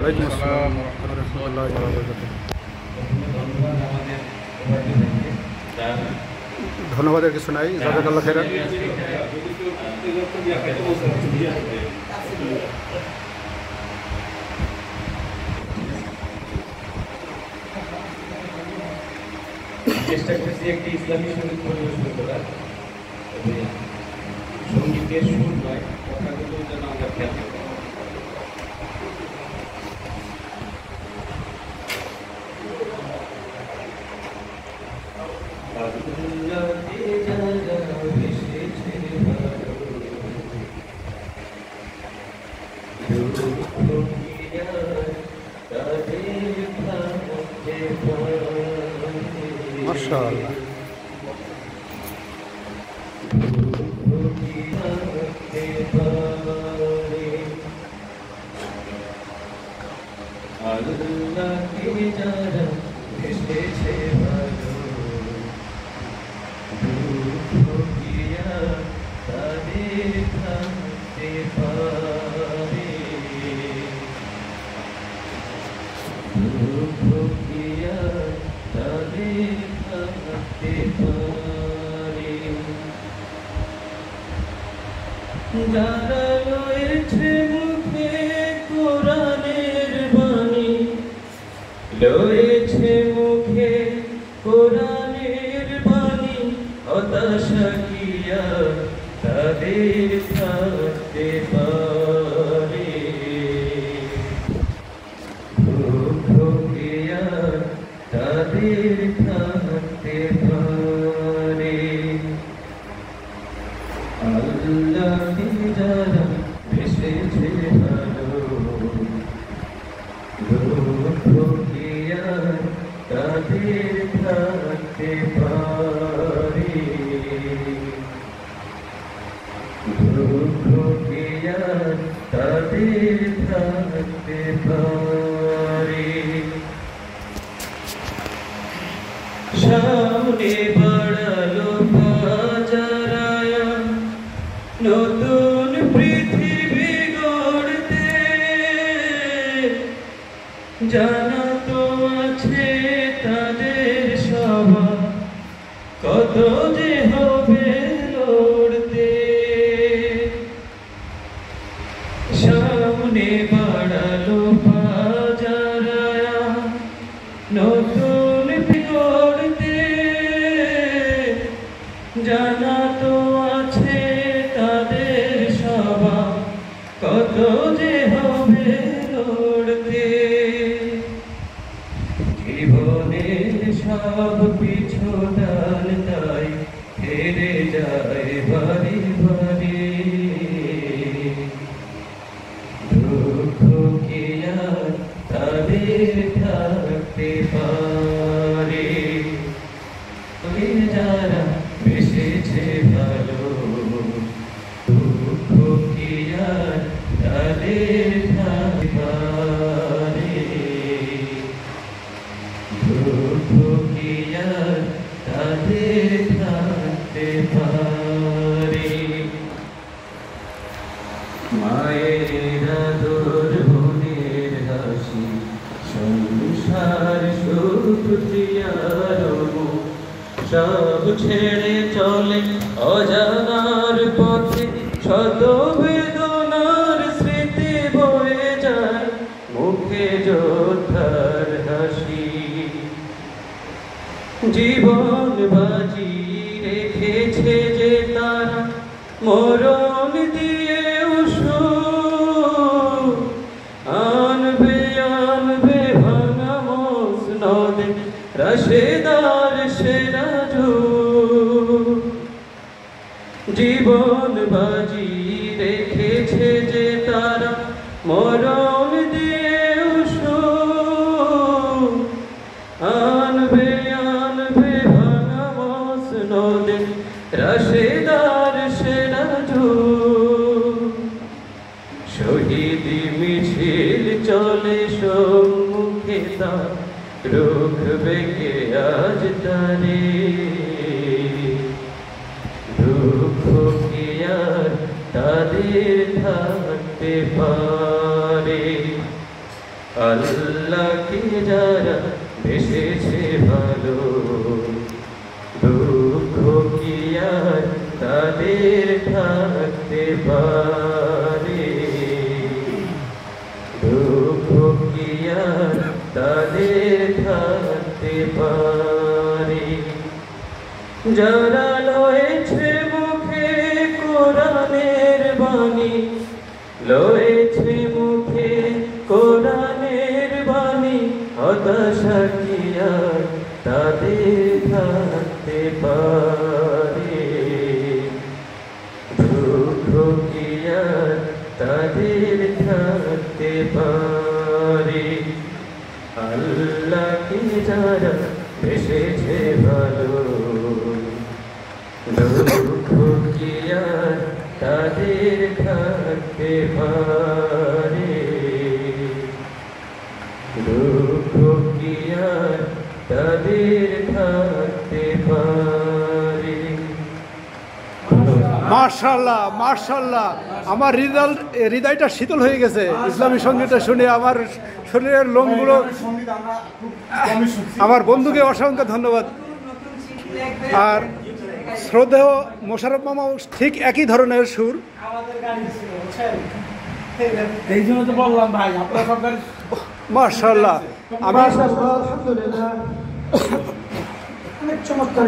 ওয়ালাইকুম আসসালাম ওয়া রাহমাতুল্লাহি ওয়া বারাকাতুহু। ধন্যবাদের কিছু নাই, জাযাকাল্লাহ খাইরান। চেষ্টা করছি একটি ইসলামী সঙ্গীত পরিবেশন করার, সঙ্গীতের সুর নয়, কথাগুলো যেন আমরা খেয়াল করি। মাশাআল্লাহ। যারা রয়েছে মুখে কোরআনের বাণী, রয়েছে মুখে কোরআনের বাণী, হতাশা কিয়া তাদের থাকতে পারে, দুঃখ কিয়া তাদের থাকতে পারে। আল্লাহকে যারা বেসেছে ভালো, দুঃখ কিয়া তাদের থাকতে পারে, দুঃখ কিয়া তাদের থাকতে পারে। সামনে বাড়ালো বাজারায়া নতুন পৃথিবী গড়তে, জানা তো আছে তাদের সবার কত যে হবে লড়তে। সামনে বাড়ালো বাজারায়া নতুন গড়তে, জানা তো আছে তাদের সবার কত যে হবে লড়তে। জীবনের সব পিছু ডাল তাই হেরে যায় বাড়ি বাড়ি, দুঃখ কি আর তাদের থাকতে পারে। যারা বেসেছে ভালো, দুঃখ কি আর তাদের থাকতে পারে, দুঃখ কি আর তাদের থাকতে পারে। মায়ের আদর বোনের হাসি, সংসার সুখ প্রিয়ার মুখ, সব ছেড়ে চলে অজানার পথে, শত বেদনার স্মৃতি বয়ে যায় মুখে যোদ্ধার হাসি। জীবন বাজি রেখেছে যে তারা মরণ দিয়ে আনবে আনবে ভাঙা মসনদে রাশেদার সেরা যুগ। জীবন বাজি রেখেছে যে তারা মরণ দিয়ে আনবে আনবে ভাঙা মসনদে রাশেদার সেরা যুগ। শহীদ মিছিল চলে সম্মুখে তার, রুখবে কে আজ তারে, দুঃখ কি আর তাদের থাকতে পারে। আল্লাহকে যারা বেসেছে ভালো, দুঃখ কি আর তাদের থাকতে পারে, দুঃখ কি আর তাদের থাকতে পারে। যারা লয়েছে মুখে কোরআনের বাণী, লয়েছে মুখে কোরআনের বাণী, হতাশা কি আর তাদের থাকতে পারে, দুঃখ কি আর তাদের থাকতে পারে। আল্লাহকে যারা বেসেছে ভালো, দুঃখ কি আর তাদের থাকতে পারে, দুঃখ কি আর তাদের থাকতে পারে। মাশাআল্লাহ মাশাআল্লাহ, আমার হৃদয়টা শীতল হয়ে গেছে ইসলামী সঙ্গীতটা শুনে। আমার শরীরের লোমগুলো, আমার বন্ধুকে অসংখ্য ধন্যবাদ। আর শ্রদ্ধেয় মোশাররফ মামাও ঠিক একই ধরনের সুর। এই জন্য তো বললাম ভাই, আপনার সব গাড়ি মাশাআল্লাহ, আমি অনেক চমৎকার।